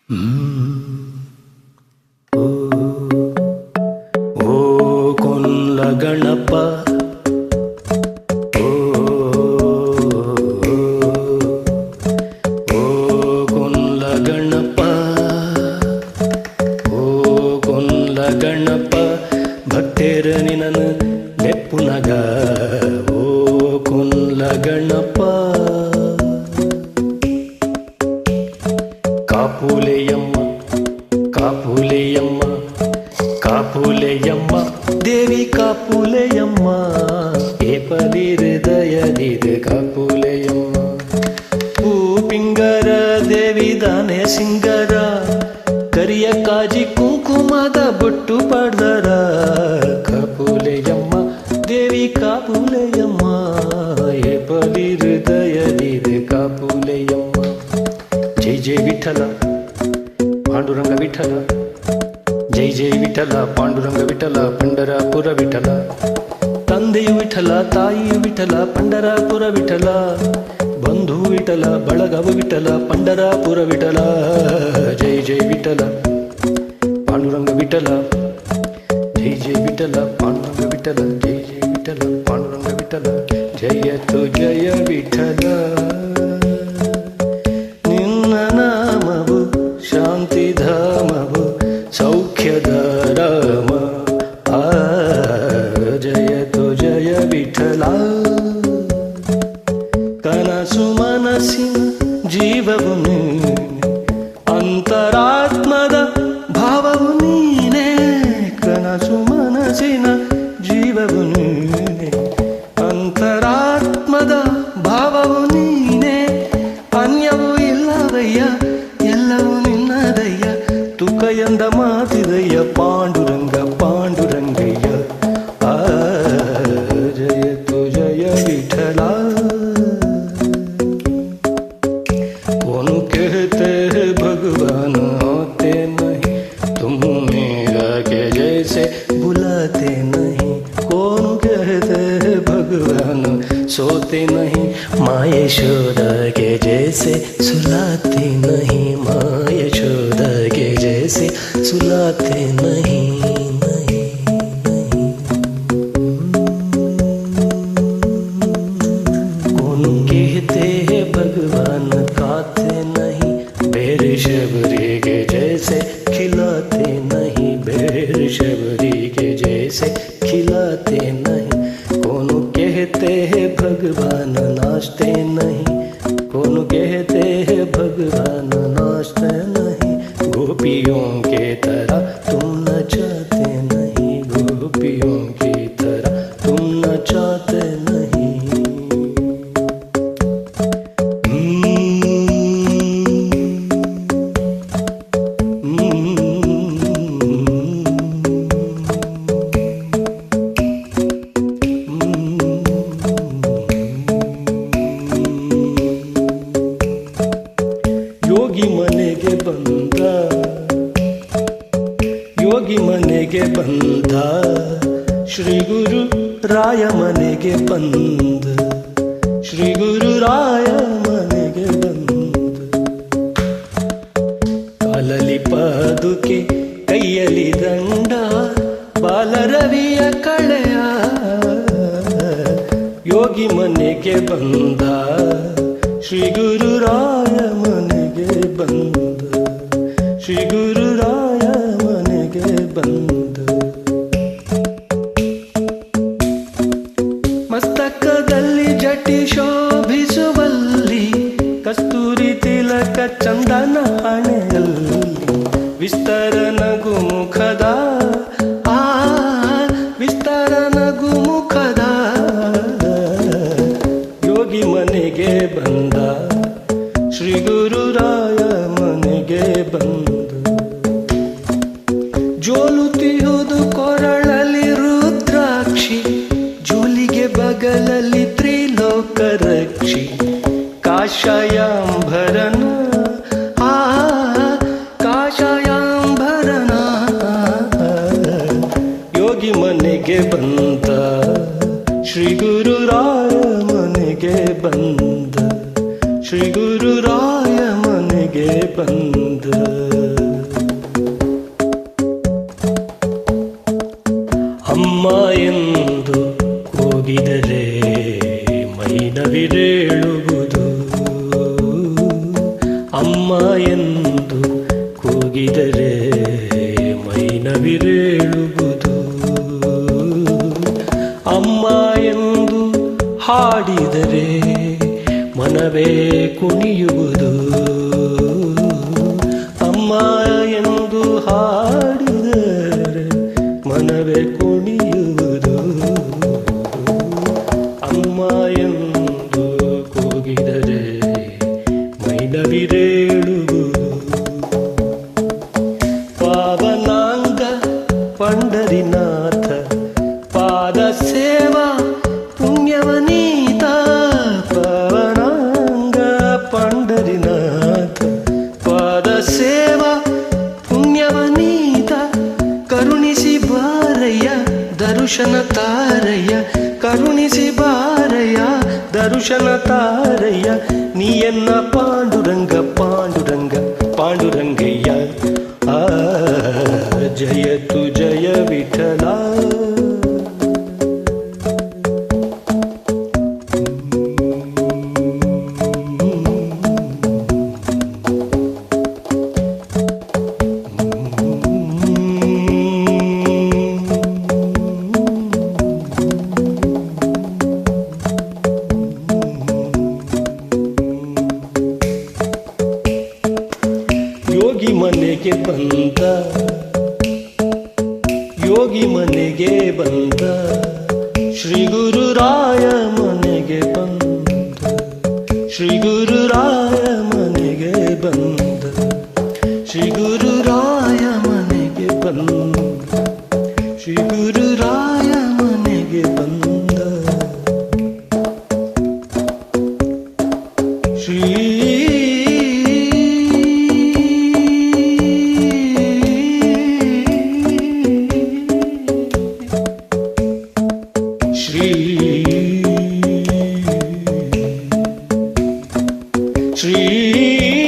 ಓ ಓ ಕೊನ್ಲ ಗಣಪ ಓ ಓ ಕೊನ್ಲ ಗಣಪ ಓ ಕೊನ್ಲ ಗಣಪ ಭಕ್ತೇರ ನಿನನ ನೆಪ್ಪುನಗ ಓ ಕೊನ್ಲ ಗಣಪ ಕಾಪುಲೆಯಮ್ಮ ಕಾಪುಲೆಯಮ್ಮ ಕಾಪುಲೆಯಮ್ಮ ದೇವಿ ಕಾಪುಲೆಯಮ್ಮ ಏಪದಿಹೃದಯದಿದೆ ಕಾಪುಲೆಯಮ್ಮ ಹೂಪಿಂಗರ ದೇವಿ ದಾನೆ ಸಿಂಗರ ಕರಿಯ ಕಾಜಿ ಕುಂಕುಮದ ಬೊಟ್ಟು ಪಡ್ದರ ಕಾಪುಲೆಯಮ್ಮ ದೇವಿ ಕಾಪುಲೆಯಮ್ಮ ಏಪದಿಹೃದಯದಿದೆ ಕಾಪುಲೆಯಮ್ಮ ಜೈ ಜೈ ವಿಠಲ ಪಾಂಡುರಂಗ ವಿಠಲ ಜೈ ಜೈ ವಿಠಲ ಪಾಂಡುರಂಗ ವಿಠಲ ಪಂಡರಾಪುರ ವಿಠಲ ತಂದೆಯು ವಿಠಲ ತಾಯಿಯು ವಿಠಲ ಪಂಡರಾಪುರ ವಿಠಲ ಬಂಧು ವಿಠಲ ಬಳಗವು ವಿಠಲ ಪಂಡರಾಪುರ ವಿಠಲ ಜೈ ಜೈ ವಿಠಲ ಪಾಂಡುರಂಗ ವಿಠಲ ಜೈ ಜೈ ವಿಠಲ ಪಾಂಡುರಂಗ ವಿಠಲ ಜೈ ಜೈ ವಿಠಲ ಪಾಂಡುರಂಗ ವಿಠಲ ಜಯತು ಜಯ ವಿಠಲ ಶಾಂತಿಧಾಮವು ಸೌಖ್ಯದ ರಾಮ ಆ ಜಯತು ಜಯ ವಿಠಲ ಕನಸು ಮನಸ್ಸಿನ ಜೀವವು ನೀನೆ ಅಂತರಾತ್ಮದ ಭಾವವು ನೀನೆ ಕನಸು ಮನಸ್ಸಿನ ಜೀವವು ನೀನೆ ಅಂತರಾತ್ಮದ ಭಾವವು ನೀನೆ ಅನ್ಯವು ಇಲ್ಲವಯ್ಯ ಎಲ್ಲವೂ ನಿನ್ನದಯ್ಯ ತುಕ ಎಂದ ಮಾತಿದಯ್ಯ ಪಾಂಡುರಂಗ ಪಾಂಡುರಂಗಯ್ಯ ಆ ಜಯತು ಜಯ ವಿಠಲ कौन कहते हैं भगवान होते नहीं तुम मेरा के जैसे बुलाते नहीं कौन कहते हैं भगवान सोते नहीं माँ यशोदा के जैसे सुलाते नहीं माँ यशोदा के जैसे सुलाते नहीं नहीं नहीं कौन कहते हैं भगवान खाते नहीं बेर शबरी के जैसे खिलाते नहीं बेर शबरी के जैसे खिलाते नहीं कौन कहते हैं भगवान नाचते नहीं कौन कहते हैं भगवान नाचते नहीं गोपियों के तरह तुम नचाते नहीं गोपियों की तरह तुम नचाते नहीं ಯೋಗಿ ಮನೆಗೆ ಬಂದ ಯೋಗಿ ಮನೆಗೆ ಬಂದ ಶ್ರೀ ಗುರು ರಾಯ ಮನೆಗೆ ಬಂದ ಶ್ರೀ ಗುರು ರಾಯ ಮನೆಗೆ ಬಂದ ಕಾಲಲಿ ಪಾದುಕೆ ಕೈಯಲ್ಲಿ ದಂಡ ಬಾಲರವಿಯ ಕಳೆಯ ಯೋಗಿ ಮನೆಗೆ ಬಂದ ಶ್ರೀ ಗುರು ರಾಯ ಮನೆಗೆ ಬಂದ ಶ್ರೀ ಗುರು ರಾಯ ಮನೆಗೆ ಬಂದ ಮಸ್ತಕದಲ್ಲಿ ಜಟಿ ಶೋಭಿಸುವಲ್ಲಿ ಕಸ್ತೂರಿ ತಿಲಕ ಚಂದನ ಹಣೆಯಲ್ಲಿ ವಿಸ್ತರ ನಗು ಮುಖದ ಆ ವಿಸ್ತರ ನಗು ಮುಖದ ಯೋಗಿ ಮನೆಗೆ ಬಂದ ಶ್ರೀ ಗುರು ರಾಯ ಮನೆಗೆ ಬಂದ ಜೋಲುತಿಯುವುದು ಕೊರಳಲ್ಲಿ ರುದ್ರಾಕ್ಷಿ ಜೋಲಿಗೆ ಬಗಲಲ್ಲಿ ತ್ರಿಲೋಕ ರಕ್ಷಿ ಕಾಷಾಯಾಂಬರನ ಆ ಕಾಷಾಯಾಂಬರನ ಬಂದ. ಅಮ್ಮ ಎಂದು ಕೂಗಿದರೆ ಮೈನವಿರೇಳುವುದು. ಅಮ್ಮ ಎಂದು ಕೂಗಿದರೆ ಮೈನವಿರೇಳುವುದು. ಅಮ್ಮ ಎಂದು ಹಾಡಿದರೆ ಮನವೇ ಕುಣಿಯುವುದು. ಅಮ್ಮ ಎಂದು ಹಾಡಿದರೆ ಮನವೇ ಕುಣಿಯುವುದು. ಅಮ್ಮ ಎಂದು ಕೂಗಿದರೆ ಮೈನವಿರೇಳುವುದು. ಪಾವನಾಂಗ ಪಂಡರಿನಾಥ ಪಾದ ಸೇವಾ ಪುಣ್ಯವನೀತ. ಪಾವನಾಂಗ ಪಂಡರಿನಾಥ ಪಾದ ಸೇವಾ ಪುಣ್ಯವನೀತ. ಕರುಣಿಸಿ ಬಾರಯ್ಯ ದರುಶನ ತಾರಯ್ಯ. ಕರುಣಿಸಿ ಬಾರಯ್ಯ ದರುಶನ ತಾರಯ್ಯ. ನೀಯನ್ನ ಪಾಂಡುರಂಗ ಪಾಂಡುರಂಗ ಪಾಂಡುರಂಗಯ್ಯ. ಆ ಜಯತು ಜಯ ವಿಠಲ. ಯೋಗಿ ಮನೆಗೆ ಬಂದ. ಯೋಗಿ ಮನೆಗೆ ಬಂದ. ಶ್ರೀ ಗುರುರಾಯ ಮನೆಗೆ ಬಂದ. ಶ್ರೀ ಗುರುರಾಯ ಮನೆಗೆ ಬಂದ. ಶ್ರೀ ಗುರುರಾಯ ಮನೆಗೆ ಬಂದ. ಶ್ರೀ ಗುರುರಾಯ ಮನೆಗೆ ಬಂದ. ಶ್ರೀ ಶ್ರೀ